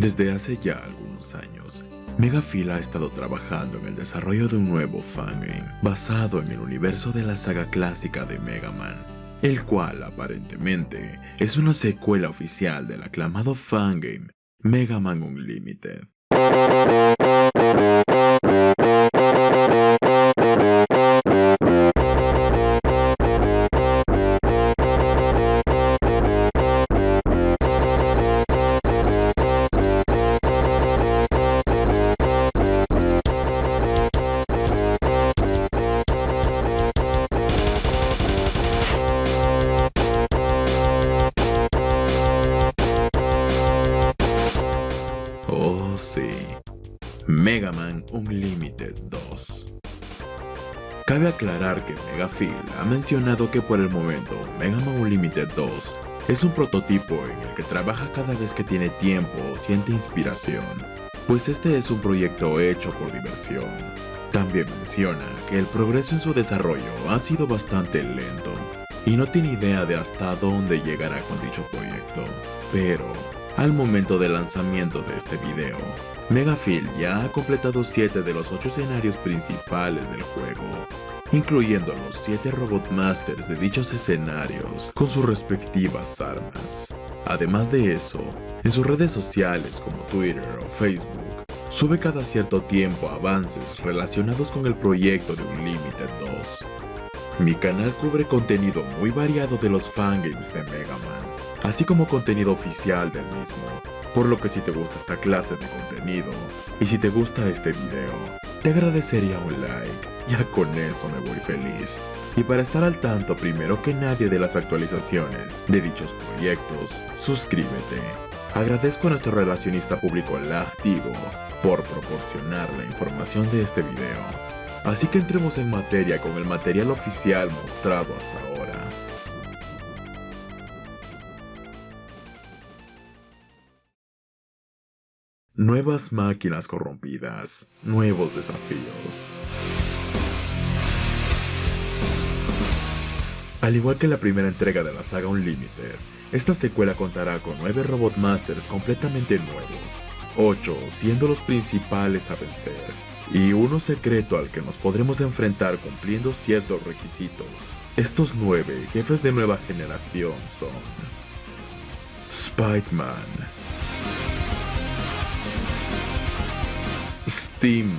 Desde hace ya algunos años, Megafil ha estado trabajando en el desarrollo de un nuevo fangame basado en el universo de la saga clásica de Mega Man, el cual aparentemente es una secuela oficial del aclamado fangame Mega Man Unlimited. Oh sí, Mega Man Unlimited 2. Cabe aclarar que Megafil ha mencionado que por el momento Mega Man Unlimited 2 es un prototipo en el que trabaja cada vez que tiene tiempo o siente inspiración, pues este es un proyecto hecho por diversión. También menciona que el progreso en su desarrollo ha sido bastante lento y no tiene idea de hasta dónde llegará con dicho proyecto, pero al momento del lanzamiento de este video, Megafil ya ha completado 7 de los 8 escenarios principales del juego, incluyendo los 7 Robot Masters de dichos escenarios con sus respectivas armas. Además de eso, en sus redes sociales como Twitter o Facebook, sube cada cierto tiempo avances relacionados con el proyecto de Unlimited 2. Mi canal cubre contenido muy variado de los fangames de Mega Man, así como contenido oficial del mismo, por lo que si te gusta esta clase de contenido, y si te gusta este video, te agradecería un like, ya con eso me voy feliz. Y para estar al tanto primero que nadie de las actualizaciones de dichos proyectos, suscríbete. Agradezco a nuestro relacionista público Lactivo por proporcionar la información de este video. Así que entremos en materia con el material oficial mostrado hasta ahora. Nuevas máquinas corrompidas, nuevos desafíos. Al igual que la primera entrega de la saga Unlimited, esta secuela contará con 9 Robot Masters completamente nuevos, 8 siendo los principales a vencer, y uno secreto al que nos podremos enfrentar cumpliendo ciertos requisitos. Estos 9 jefes de nueva generación son Spikeman, Steamman,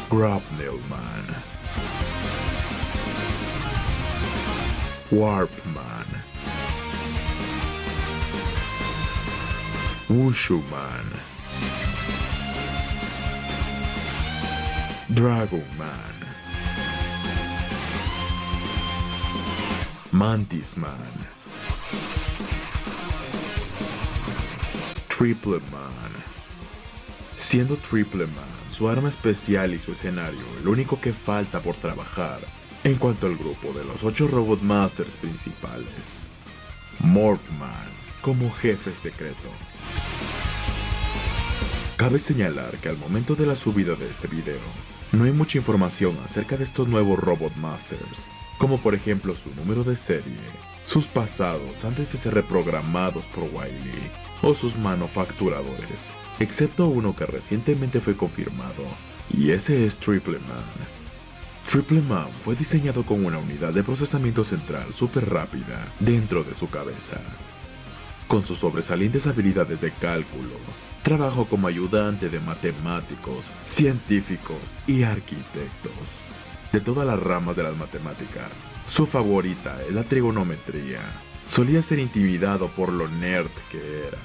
Grapnelman, Warpman, Wushuman, Dragonman, Mantisman, Tripleman. Siendo Tripleman su arma especial y su escenario el único que falta por trabajar en cuanto al grupo de los 8 Robot Masters principales. Morphman como jefe secreto. Cabe señalar que al momento de la subida de este video, no hay mucha información acerca de estos nuevos Robot Masters, como por ejemplo su número de serie, sus pasados antes de ser reprogramados por Wily, o sus manufacturadores, excepto uno que recientemente fue confirmado, y ese es Tripleman. Tripleman fue diseñado con una unidad de procesamiento central súper rápida dentro de su cabeza. Con sus sobresalientes habilidades de cálculo, trabajó como ayudante de matemáticos, científicos y arquitectos. De todas las ramas de las matemáticas, su favorita es la trigonometría. Solía ser intimidado por lo nerd que era.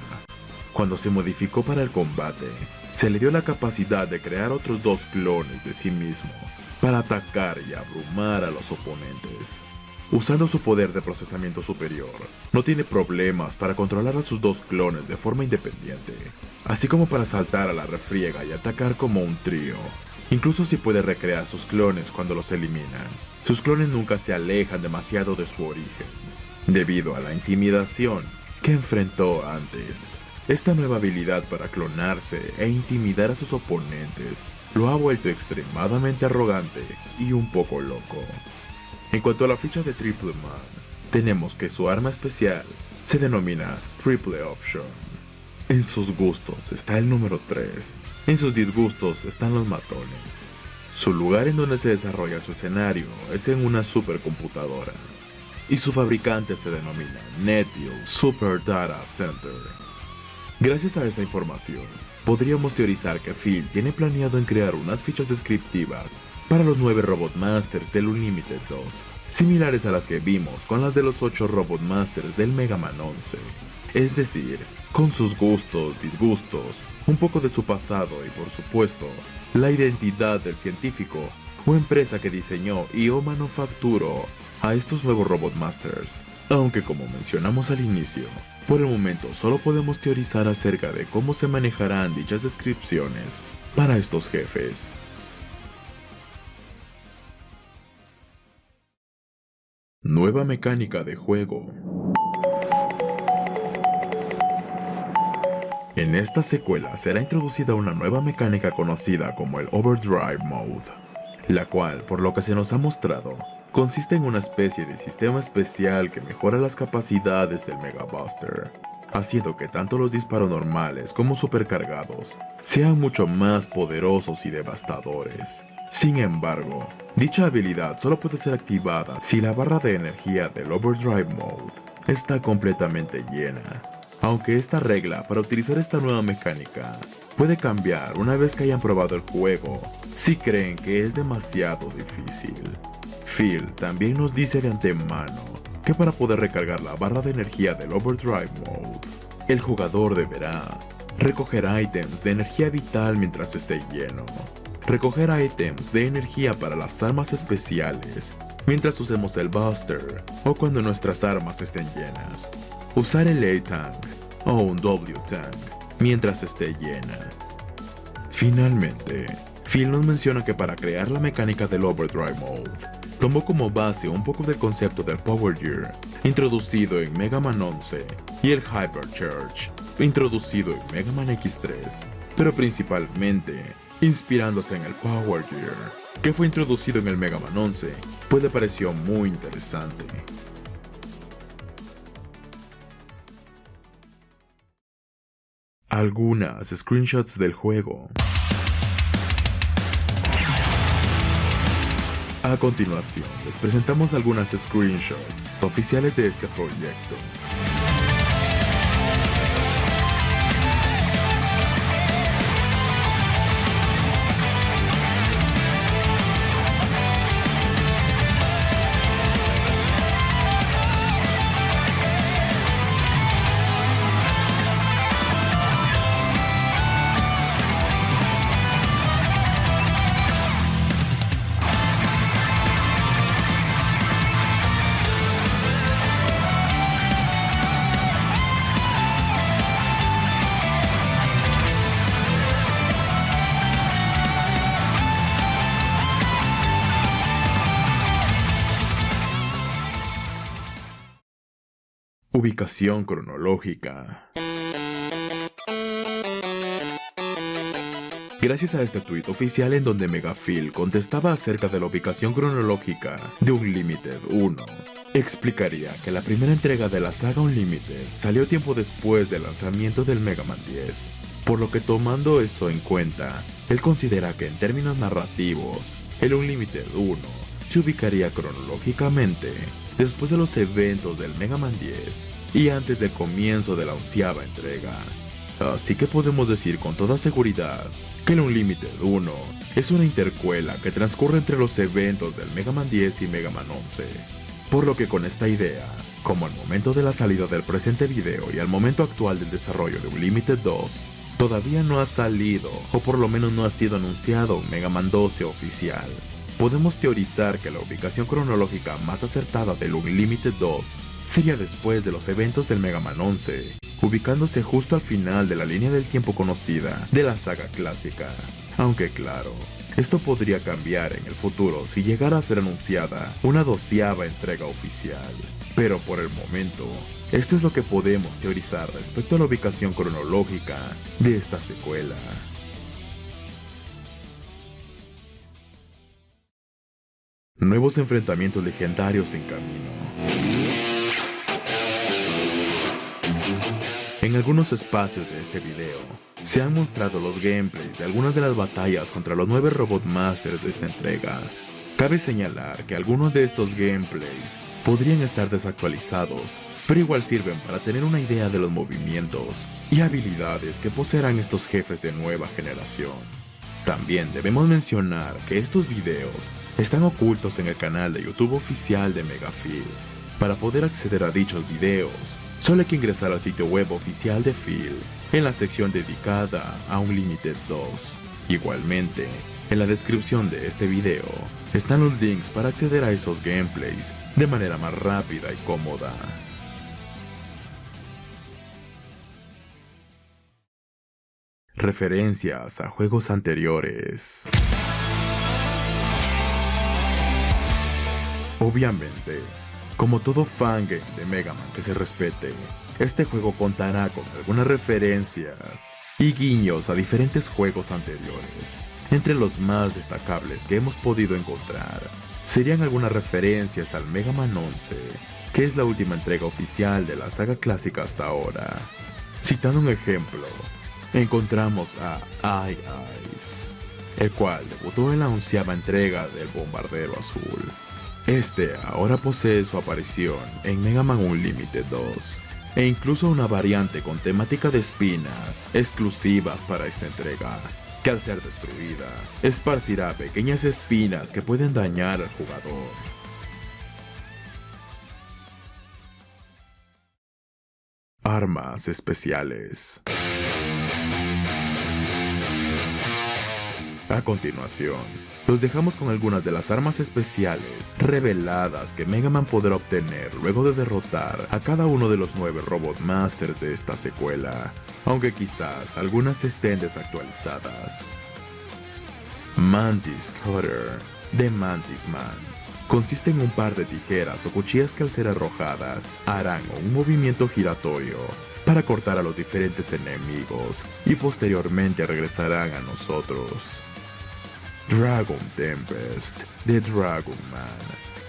Cuando se modificó para el combate, se le dio la capacidad de crear otros 2 clones de sí mismo para atacar y abrumar a los oponentes. Usando su poder de procesamiento superior, no tiene problemas para controlar a sus 2 clones de forma independiente, así como para saltar a la refriega y atacar como un trío. Incluso si puede recrear sus clones cuando los eliminan, sus clones nunca se alejan demasiado de su origen, debido a la intimidación que enfrentó antes. Esta nueva habilidad para clonarse e intimidar a sus oponentes lo ha vuelto extremadamente arrogante y un poco loco. En cuanto a la ficha de Tripleman, tenemos que su arma especial se denomina Triple Option. En sus gustos está el número 3, en sus disgustos están los matones. Su lugar en donde se desarrolla su escenario es en una supercomputadora, y su fabricante se denomina NetEase Super Data Center. Gracias a esta información, podríamos teorizar que Phil tiene planeado en crear unas fichas descriptivas para los 9 Robot Masters del Unlimited 2, similares a las que vimos con las de los 8 Robot Masters del Mega Man 11. Es decir, con sus gustos, disgustos, un poco de su pasado y por supuesto, la identidad del científico o empresa que diseñó y o manufacturó a estos nuevos Robot Masters. Aunque como mencionamos al inicio, por el momento solo podemos teorizar acerca de cómo se manejarán dichas descripciones para estos jefes. Nueva mecánica de juego. En esta secuela será introducida una nueva mecánica conocida como el Overdrive Mode, la cual, por lo que se nos ha mostrado, consiste en una especie de sistema especial que mejora las capacidades del Mega Buster, haciendo que tanto los disparos normales como supercargados sean mucho más poderosos y devastadores. Sin embargo, dicha habilidad solo puede ser activada si la barra de energía del Overdrive Mode está completamente llena. Aunque esta regla para utilizar esta nueva mecánica puede cambiar una vez que hayan probado el juego, si creen que es demasiado difícil. Phil también nos dice de antemano que para poder recargar la barra de energía del Overdrive Mode, el jugador deberá recoger ítems de energía vital mientras esté lleno, recoger ítems de energía para las armas especiales mientras usemos el Buster o cuando nuestras armas estén llenas, usar el A-Tank o un W-Tank mientras esté llena. Finalmente, Phil nos menciona que para crear la mecánica del Overdrive Mode, tomó como base un poco del concepto del Power Gear, introducido en Mega Man 11, y el Hyper Charge, introducido en Mega Man X3, pero principalmente inspirándose en el Power Gear, que fue introducido en el Mega Man 11, pues le pareció muy interesante. Algunas screenshots del juego. A continuación, les presentamos algunas screenshots oficiales de este proyecto. Ubicación cronológica. Gracias a este tweet oficial en donde Megaphil contestaba acerca de la ubicación cronológica de Unlimited 1, explicaría que la primera entrega de la saga Unlimited salió tiempo después del lanzamiento del Mega Man 10, por lo que tomando eso en cuenta, él considera que en términos narrativos, el Unlimited 1 se ubicaría cronológicamente después de los eventos del Mega Man 10 y antes del comienzo de la 11ª entrega. Así que podemos decir con toda seguridad que el Unlimited 1 es una intercuela que transcurre entre los eventos del Mega Man 10 y Mega Man 11. Por lo que con esta idea, como al momento de la salida del presente video y al momento actual del desarrollo de Unlimited 2, todavía no ha salido, o por lo menos no ha sido anunciado un Mega Man 12 oficial, podemos teorizar que la ubicación cronológica más acertada del Unlimited 2 sería después de los eventos del Mega Man 11, ubicándose justo al final de la línea del tiempo conocida de la saga clásica. Aunque claro, esto podría cambiar en el futuro si llegara a ser anunciada una 12ª entrega oficial. Pero por el momento, esto es lo que podemos teorizar respecto a la ubicación cronológica de esta secuela. Nuevos enfrentamientos legendarios en camino. En algunos espacios de este video, se han mostrado los gameplays de algunas de las batallas contra los 9 Robot Masters de esta entrega. Cabe señalar que algunos de estos gameplays podrían estar desactualizados, pero igual sirven para tener una idea de los movimientos y habilidades que poseerán estos jefes de nueva generación. También debemos mencionar que estos videos están ocultos en el canal de YouTube oficial de Megafil. Para poder acceder a dichos videos, solo hay que ingresar al sitio web oficial de Phil, en la sección dedicada a Unlimited 2. Igualmente, en la descripción de este video están los links para acceder a esos gameplays de manera más rápida y cómoda. Referencias a juegos anteriores. Obviamente, como todo fangame de Mega Man que se respete, este juego contará con algunas referencias y guiños a diferentes juegos anteriores. Entre los más destacables que hemos podido encontrar serían algunas referencias al Mega Man 11, que es la última entrega oficial de la saga clásica hasta ahora. Citando un ejemplo, encontramos a Ice, el cual debutó en la 11ª entrega del Bombardero Azul. Este ahora posee su aparición en Mega Man Unlimited 2, e incluso una variante con temática de espinas exclusivas para esta entrega, que al ser destruida, esparcirá pequeñas espinas que pueden dañar al jugador. Armas especiales. A continuación, los dejamos con algunas de las armas especiales reveladas que Mega Man podrá obtener luego de derrotar a cada uno de los 9 Robot Masters de esta secuela, aunque quizás algunas estén desactualizadas. Mantis Cutter de Mantis Man. Consiste en un par de tijeras o cuchillas que al ser arrojadas harán un movimiento giratorio para cortar a los diferentes enemigos y posteriormente regresarán a nosotros. Dragon Tempest de Dragon Man.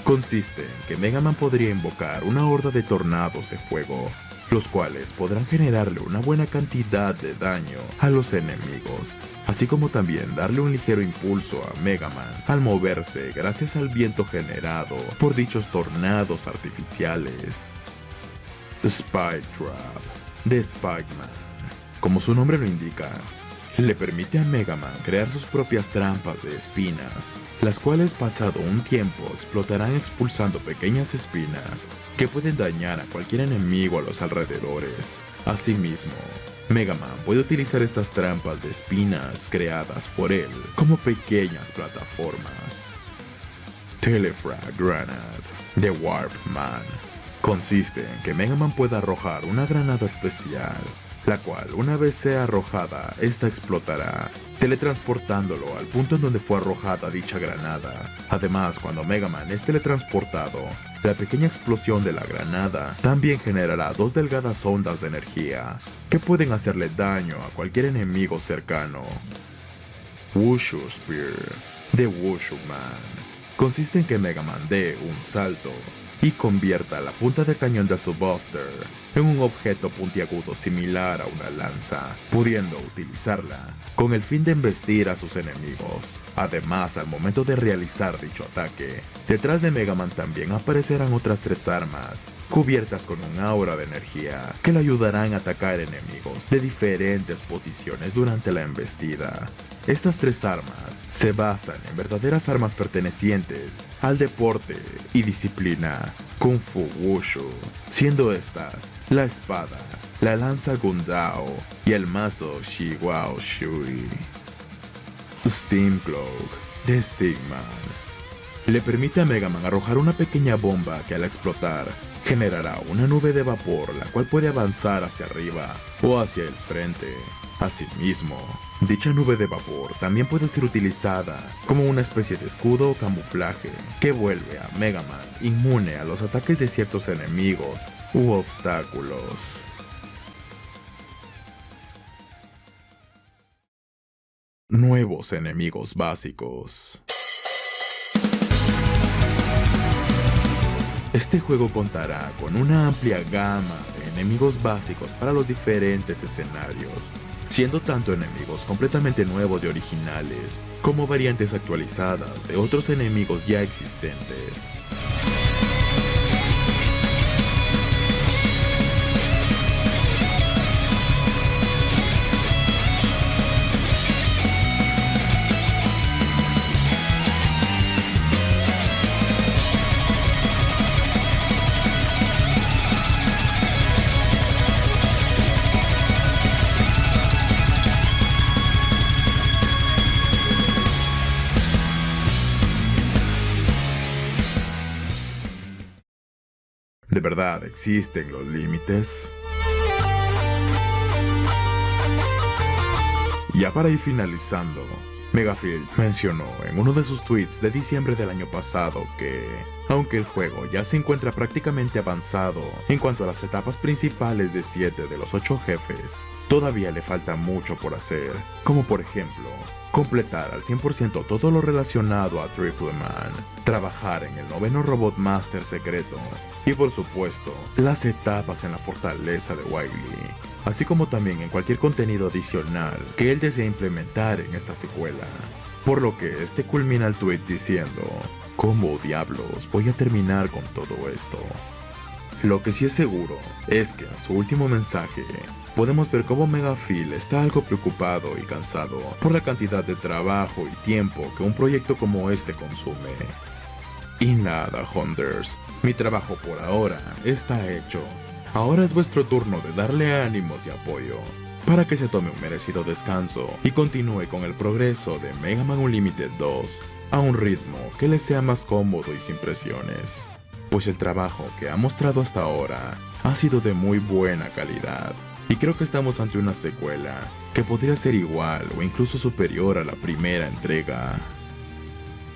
Consiste en que Mega Man podría invocar una horda de tornados de fuego, los cuales podrán generarle una buena cantidad de daño a los enemigos, así como también darle un ligero impulso a Mega Man al moverse gracias al viento generado por dichos tornados artificiales. Spike Trap de Spike Man. Como su nombre lo indica, le permite a Mega Man crear sus propias trampas de espinas, las cuales pasado un tiempo explotarán expulsando pequeñas espinas que pueden dañar a cualquier enemigo a los alrededores. Asimismo, Mega Man puede utilizar estas trampas de espinas creadas por él como pequeñas plataformas. Telefrag Granade de Warp Man. Consiste en que Mega Man pueda arrojar una granada especial, la cual una vez sea arrojada, esta explotará, teletransportándolo al punto en donde fue arrojada dicha granada. Además, cuando Mega Man es teletransportado, la pequeña explosión de la granada también generará 2 delgadas ondas de energía, que pueden hacerle daño a cualquier enemigo cercano. Wushu Spear de Wushu Man. Consiste en que Mega Man dé un salto y convierta la punta de cañón de su Buster en un objeto puntiagudo similar a una lanza, pudiendo utilizarla con el fin de embestir a sus enemigos. Además, al momento de realizar dicho ataque, detrás de Mega Man también aparecerán otras 3 armas cubiertas con un aura de energía que le ayudarán a atacar enemigos de diferentes posiciones durante la embestida. Estas 3 armas se basan en verdaderas armas pertenecientes al deporte y disciplina Kung Fu Wushu, siendo estas la espada, la lanza Gundao y el mazo Shiwao Shui. Steam Cloak de Stigman. Le permite a Mega Man arrojar una pequeña bomba que al explotar generará una nube de vapor, la cual puede avanzar hacia arriba o hacia el frente. Asimismo, dicha nube de vapor también puede ser utilizada como una especie de escudo o camuflaje que vuelve a Mega Man inmune a los ataques de ciertos enemigos u obstáculos. Nuevos enemigos básicos. Este juego contará con una amplia gama de enemigos básicos para los diferentes escenarios, siendo tanto enemigos completamente nuevos y originales, como variantes actualizadas de otros enemigos ya existentes. ¿De verdad existen los límites? Ya para ir finalizando, Megafield mencionó en uno de sus tweets de diciembre del año pasado que, aunque el juego ya se encuentra prácticamente avanzado en cuanto a las etapas principales de 7 de los 8 jefes, todavía le falta mucho por hacer, como por ejemplo, completar al 100% todo lo relacionado a Triple Man, trabajar en el 9º Robot Master secreto y por supuesto, las etapas en la fortaleza de Wily, así como también en cualquier contenido adicional que él desee implementar en esta secuela. Por lo que este culmina el tweet diciendo, ¿cómo diablos voy a terminar con todo esto? Lo que sí es seguro es que en su último mensaje podemos ver cómo Megafield está algo preocupado y cansado por la cantidad de trabajo y tiempo que un proyecto como este consume. Y nada, Hunters, mi trabajo por ahora está hecho. Ahora es vuestro turno de darle ánimos y apoyo para que se tome un merecido descanso y continúe con el progreso de Mega Man Unlimited 2 a un ritmo que le sea más cómodo y sin presiones, pues el trabajo que ha mostrado hasta ahora ha sido de muy buena calidad y creo que estamos ante una secuela que podría ser igual o incluso superior a la primera entrega.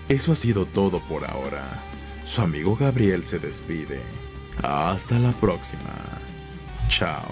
Eso ha sido todo por ahora. Su amigo Gabriel se despide. Hasta la próxima. Chao.